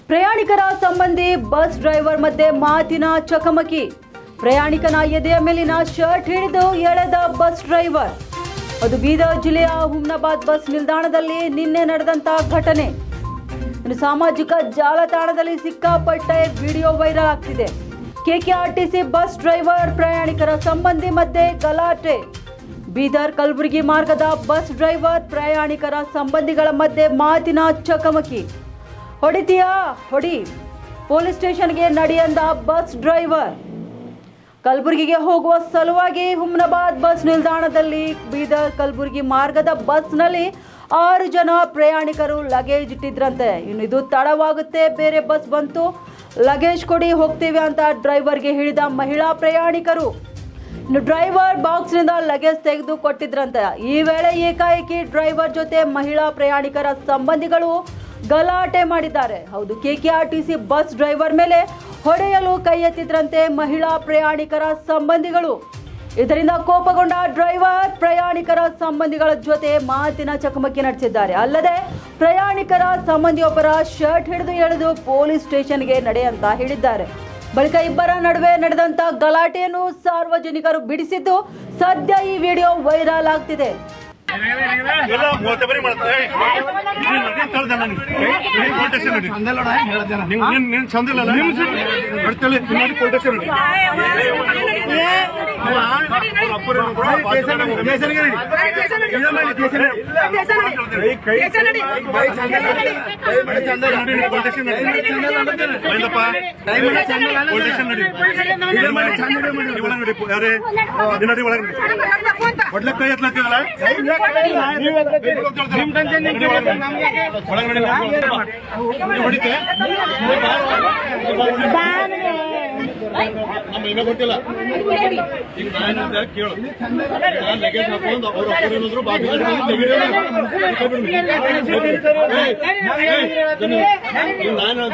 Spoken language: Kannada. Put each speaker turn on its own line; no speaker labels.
ಪ್ರಯಾಣಿಕರ ಸಂಬಂಧಿ ಬಸ್ ಡ್ರೈವರ್ ಮಧ್ಯೆ ಮಾತಿನ ಚಕಮಕಿ. ಪ್ರಯಾಣಿಕನ ಎದೆಯ ಮೇಲಿನ ಶರ್ಟ್ ಹಿಡಿದು ಎಳೆದ ಬಸ್ ಡ್ರೈವರ್. ಅದು ಬೀದರ್ ಜಿಲ್ಲೆಯ ಹುಮ್ನಾಬಾದ್ ಬಸ್ ನಿಲ್ದಾಣದಲ್ಲಿ ನಿನ್ನೆ ನಡೆದಂತ ಘಟನೆ. ಸಾಮಾಜಿಕ ಜಾಲತಾಣದಲ್ಲಿ ಸಿಕ್ಕಾಪಟ್ಟೆ ವಿಡಿಯೋ ವೈರಲ್ ಆಗ್ತಿದೆ. ಕೆಕೆಆರ್ಟಿಸಿ ಬಸ್ ಡ್ರೈವರ್ ಪ್ರಯಾಣಿಕರ ಸಂಬಂಧಿ ಮಧ್ಯೆ ಗಲಾಟೆ. ಬೀದರ್ ಕಲಬುರಗಿ ಮಾರ್ಗದ ಬಸ್ ಡ್ರೈವರ್ ಪ್ರಯಾಣಿಕರ ಸಂಬಂಧಿಗಳ ಮಧ್ಯೆ ಮಾತಿನ ಚಕಮಕಿ. ಹೊಡಿತೀಯಾ ಹೊಡಿ, ಪೊಲೀಸ್ ಸ್ಟೇಷನ್ಗೆ ನಡೆಯಂದ ಬಸ್ ಡ್ರೈವರ್. ಕಲಬುರಗಿಗೆ ಹೋಗುವ ಸಲುವಾಗಿ ಹುಮ್ನಾಬಾದ್ ಬಸ್ ನಿಲ್ದಾಣದಲ್ಲಿ ಬೀದರ್ ಕಲಬುರಗಿ ಮಾರ್ಗದ ಬಸ್ನಲ್ಲಿ 6 ಜನ ಪ್ರಯಾಣಿಕರು ಲಗೇಜ್ ಇಟ್ಟಿದ್ರಂತೆ. ಇನ್ನು ಇದು ತಡವಾಗುತ್ತೆ, ಬೇರೆ ಬಸ್ ಬಂತು, ಲಗೇಜ್ ಕೊಡಿ ಹೋಗ್ತೀವಿ ಅಂತ ಡ್ರೈವರ್ಗೆ ಹೇಳಿದ ಮಹಿಳಾ ಪ್ರಯಾಣಿಕರು. ಇನ್ನು ಡ್ರೈವರ್ ಬಾಕ್ಸ್ನಿಂದ ಲಗೇಜ್ ತೆಗೆದು ಕೊಟ್ಟಿದ್ರಂತೆ. ಈ ವೇಳೆ ಏಕಾಏಕಿ ಡ್ರೈವರ್ ಜೊತೆ ಮಹಿಳಾ ಪ್ರಯಾಣಿಕರ ಸಂಬಂಧಿಗಳು ಗಲಾಟೆ ಮಾಡಿದ್ದಾರೆ. ಹೌದು, ಕೆಕೆಆರ್ಟಿಸಿ ಬಸ್ ಡ್ರೈವರ್ ಮೇಲೆ ಹೊಡೆಯಲು ಕೈ ಎತ್ತಿದ್ರಂತೆ ಮಹಿಳಾ ಪ್ರಯಾಣಿಕರ ಸಂಬಂಧಿಗಳು. ಇದರಿಂದ ಕೋಪಗೊಂಡ ಡ್ರೈವರ್ ಪ್ರಯಾಣಿಕರ ಸಂಬಂಧಿಗಳ ಜೊತೆ ಮಾತಿನ ಚಕಮಕಿ ನಡೆಸಿದ್ದಾರೆ. ಅಲ್ಲದೆ ಪ್ರಯಾಣಿಕರ ಸಂಬಂಧಿಯೊಬ್ಬರ ಶರ್ಟ್ ಹಿಡಿದು ಎಳೆದು ಪೊಲೀಸ್ ಸ್ಟೇಷನ್ಗೆ ನಡೆ ಅಂತ ಹೇಳಿದ್ದಾರೆ. ಬಳಿಕ ಇಬ್ಬರ ನಡುವೆ ನಡೆದಂತ ಗಲಾಟೆಯನ್ನು ಸಾರ್ವಜನಿಕರು ಬಿಡಿಸಿದ್ದು ಸದ್ಯ ಈ ವಿಡಿಯೋ ವೈರಲ್ ಆಗ್ತಿದೆ.
ಗೊತ್ತಿಲ್ಲ ಈಗ ನಾನು ಕೇಳು, ನಾನು ಲಗೇಜ್ ಹಾಕೊಂಡು ಅವ್ರು ಅಪ್ಪರೇನಾದ್ರು ನಾನು